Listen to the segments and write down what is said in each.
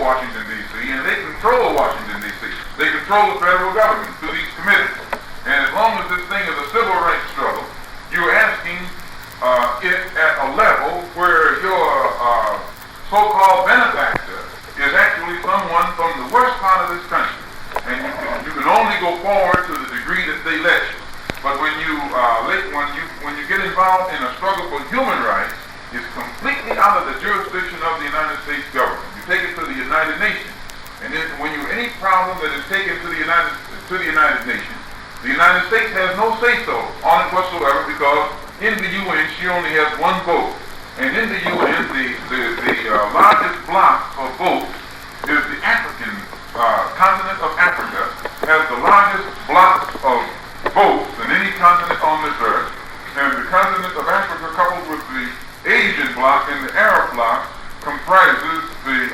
Washington, D.C., and they control Washington, D.C. They control the federal government through these committees. And as long as this thing is a civil rights struggle, you're asking it at a level where your so-called benefactor is actually someone from the worst part of this country. And you can only go forward to the degree that they let you. But when you get involved in a struggle for human rights, it's completely out of the jurisdiction of the United States government. You take it to the United Nations, and then when any problem that is taken to the United Nations, the United States has no say-so on it whatsoever, because in the UN she only has one vote, and in the UN the largest block of votes is the African continent of Africa has the largest block of votes than any continent on this earth, and the continent of Africa coupled with the Asian bloc and the Arab bloc comprises the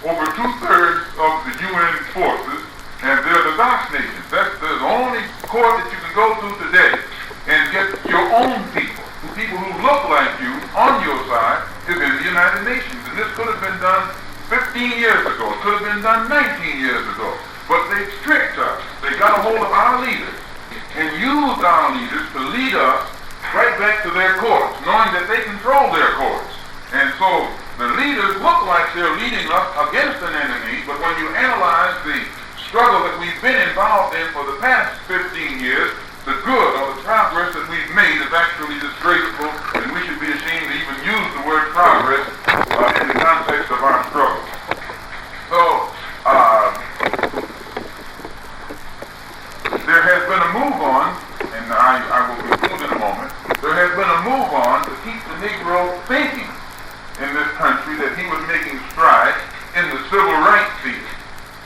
over 2/3 of the UN forces, and they're the DOS nations. That's the only court that you can go to today and get your own people who look like you on your side, is in the United Nations. And this could have been done 15 years ago. It could have been done 19 years ago. But they tricked us. They got a hold of our leaders and used our leaders to lead us right back to their courts, knowing that they control their courts. And so the leaders look like they're leading us against an enemy, but when you analyze the struggle that we've been involved in for the past 15 years, the good or the progress that we've made is actually disgraceful, and we should be ashamed to even use the word progress in the context of our struggle. So, there has been a move on, and I will conclude in a moment, there has been a move on to keep the Negro thinking in this country that he was making strides in the civil rights field,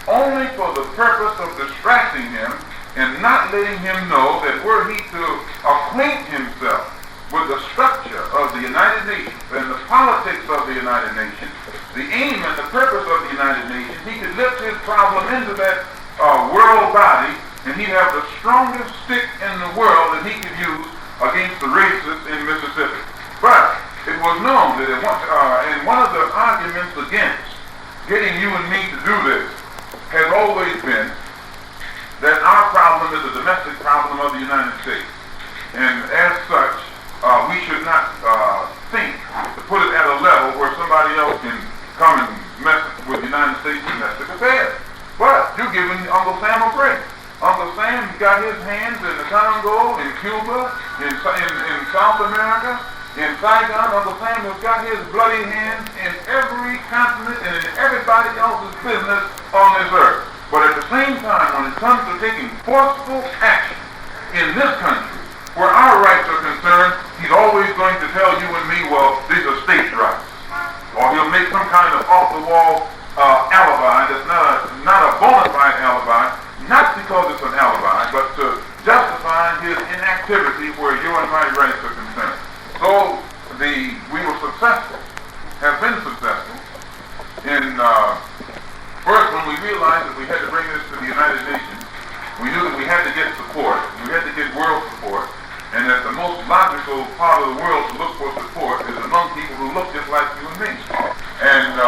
only for the purpose of distracting him and not letting him know that were he to acquaint himself with the structure of the United Nations and the politics of the United Nations, the aim and the purpose of the United Nations, he could lift his problem into that world body, and he'd have the strongest stick in the world that he could use against the racists in Mississippi. But it was known that and one of the arguments against getting you and me to do this has always been that our problem is a domestic problem of the United States. And as such, we should not think to put it at a level where somebody else can come and mess with the United States domestic affairs. But you're giving Uncle Sam a break. Uncle Sam got his hands in the Congo, in Cuba, in South America, in Saigon. Uncle Sam has got his bloody hands in every continent and in everybody else's business on this earth. But at the same time, when it comes to taking forceful action in this country, where our rights are concerned, he's always going to tell you and me, well, these are states' rights. Or he'll make some kind of off-the-wall alibi that's not a bona fide alibi, not because it's an alibi, but to justify his inactivity where your and my rights are concerned. So we were successful, have been successful in first, when we realized that we had to bring this to the United Nations, we knew that we had to get support, we had to get world support, and that the most logical part of the world to look for support is among people who look just like you and me. And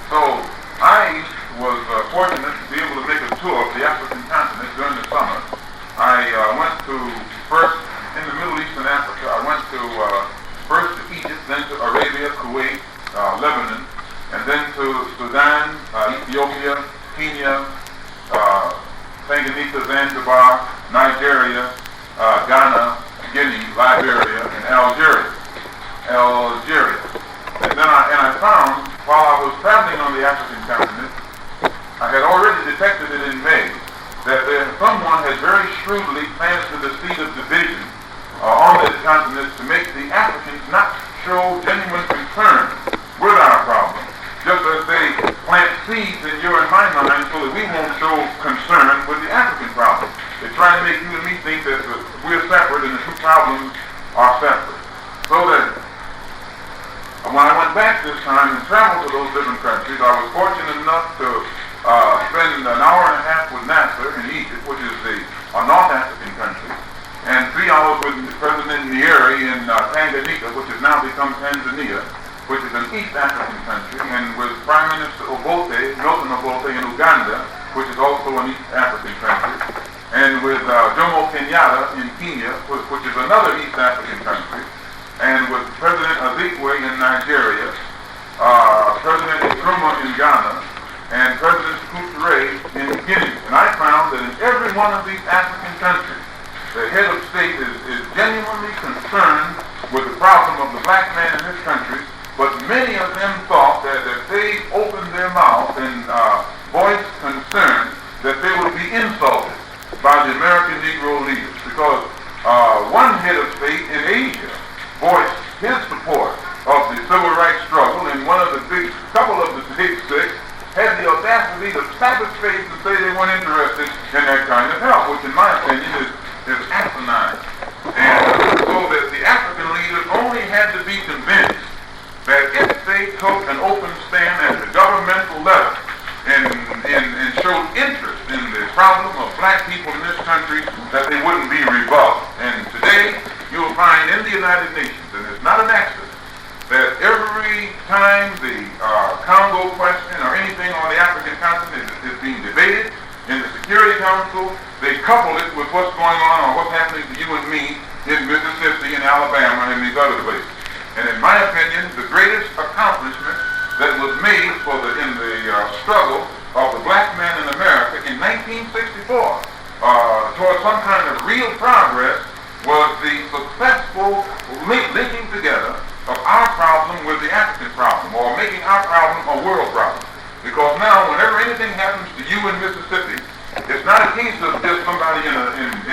so I was fortunate to be able to make a tour of the African continent during the summer. I went to, first in the Middle East and Africa, I went to first to Egypt, then to Arabia, Kuwait, Lebanon, and then to Sudan, Ethiopia, Kenya, Tanganyika, Zanzibar, Nigeria, Ghana, Guinea, Liberia, and Algeria. And then I found, while I was traveling on the African continent, I had already detected it in May, that someone had very shrewdly planted the seed of division on this continent to make the Africans not show genuine concern with our problem, just as they plant seeds in your and my mind so that we won't show concern with the African problem. They're trying to make you and me think that we're separate and the two problems are separate. So that when I went back this time and traveled to those different countries, I was fortunate enough to spend an hour and a half with Nasser in Egypt, which is a North African country, and 3 hours with President Nyerere in Tanganyika, which has now become Tanzania, which is an East African country, and with Prime Minister another East African country, and with President Azikwe in Nigeria, President Nkrumah in Ghana, and President Couture in Guinea. And I found that in every one of these African countries, the head of state is genuinely concerned with the problem of the black man in this country, but many of them thought that if they opened their mouth and voiced concern, that they would be insulted by the American Negro leaders, because one head of state in Asia voiced his support of the civil rights struggle, and couple of the big six had the audacity to slap his face and say they weren't interested in that kind of help, which in my opinion is asinine. And so that the African leaders only had to be convinced that if they took an open stand at the governmental level and showed interest in the problem of black people in this country, that they wouldn't be rebuffed. And today, you will find in the United Nations, and it's not an accident, that every time the Congo question or anything on the African continent is being debated in the Security Council, they couple it with what's going on or what's happening to you and me in Mississippi and Alabama and these other places. And in my opinion, the greatest accomplishment that was made in the struggle of the black man in America in 1964 towards some kind of real progress was the successful linking together of our problem with the African problem, or making our problem a world problem. Because now, whenever anything happens to you in Mississippi, it's not a case of just somebody in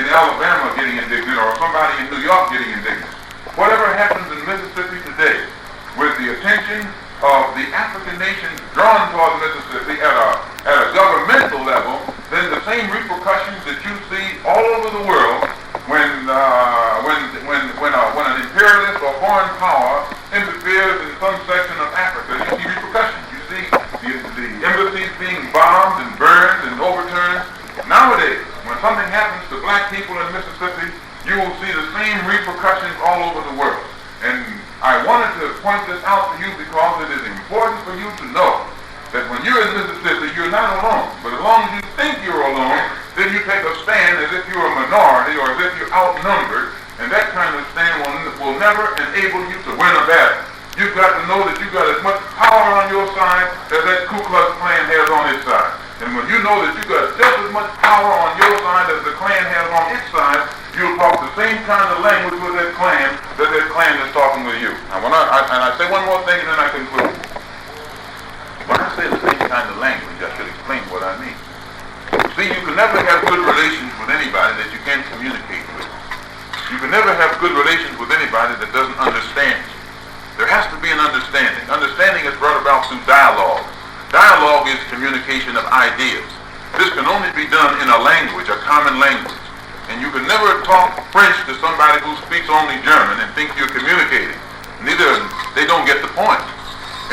Alabama getting indignant or somebody in New York getting indignant. Whatever happens in Mississippi today, with the attention of the African nations drawn towards Mississippi at a governmental level, then the same repercussions that you see all over the world when an imperialist or foreign power interferes in some section of Africa, you see repercussions. You see the embassies being bombed and burned and overturned. Nowadays, when something happens to black people in Mississippi, you will see the same repercussions all over the world. And I wanted to point this out to you because it is important for you to know that when you're in Mississippi, you're not alone. But as long as you think you're alone, then you take a stand as if you're a minority or as if you're outnumbered, and that kind of stand will never enable you to win a battle. You've got to know that you've got as much power on your side as that Ku Klux Klan has on its side. And when you know that you've got just as much power on your side as the Klan has on its side, you'll talk the same kind of language with that Klan is talking with you. And I say one more thing and then I conclude. When I say the same kind of language, I should explain what I mean. See, you can never have good relations with anybody that you can't communicate with. You can never have good relations with anybody that doesn't understand you. There has to be an understanding. Understanding is brought about through dialogue. Dialogue is communication of ideas. This can only be done in a language, a common language. And you can never talk French to somebody who speaks only German and think you're communicating. They don't get the point.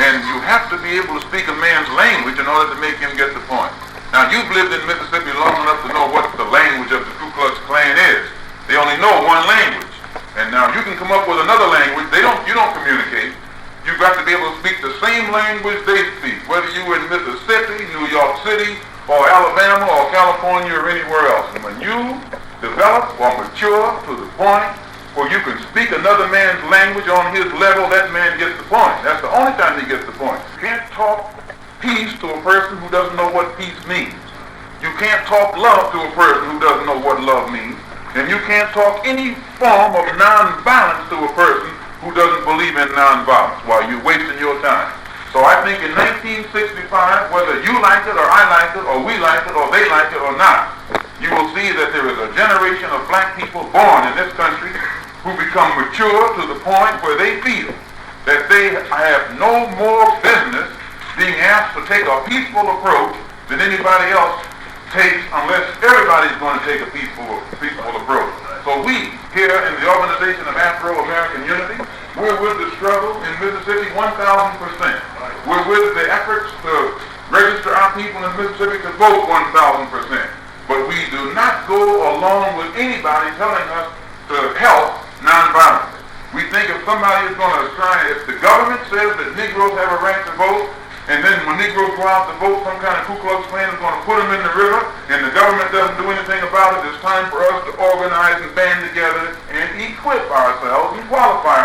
And you have to be able to speak a man's language in order to make him get the point. Now, you've lived in Mississippi long enough to know what the language of the Ku Klux Klan is. They only know one language. And now you can come up with another language. You don't communicate. You've got to be able to speak the same language they speak, whether you're in Mississippi, New York City, or Alabama, or California, or anywhere else. And when you develop or mature to the point where you can speak another man's language on his level, that man gets the point. That's the only time he gets the point. You can't talk peace to a person who doesn't know what peace means. You can't talk love to a person who doesn't know what love means. And you can't talk any form of nonviolence to a person who doesn't believe in nonviolence while you're wasting your time. So I think in 1965, whether you like it or I like it or we like it or they like it or not, you will see that there is a generation of black people born in this country who become mature to the point where they feel that they have no more business being asked to take a peaceful approach than anybody else takes, unless everybody's going to take a peaceful approach. So we, here in the Organization of Afro-American Unity, we're with the struggle in Mississippi 1,000%. We're with the efforts to register our people in Mississippi to vote 1,000%. But we do not go along with anybody telling us to help nonviolently. We think if somebody is going to try, if the government says that Negroes have a right to vote, And then when Negroes go out to vote, some kind of Ku Klux Klan is going to put them in the river, and the government doesn't do anything about it. It's time for us to organize and band together and equip ourselves and qualify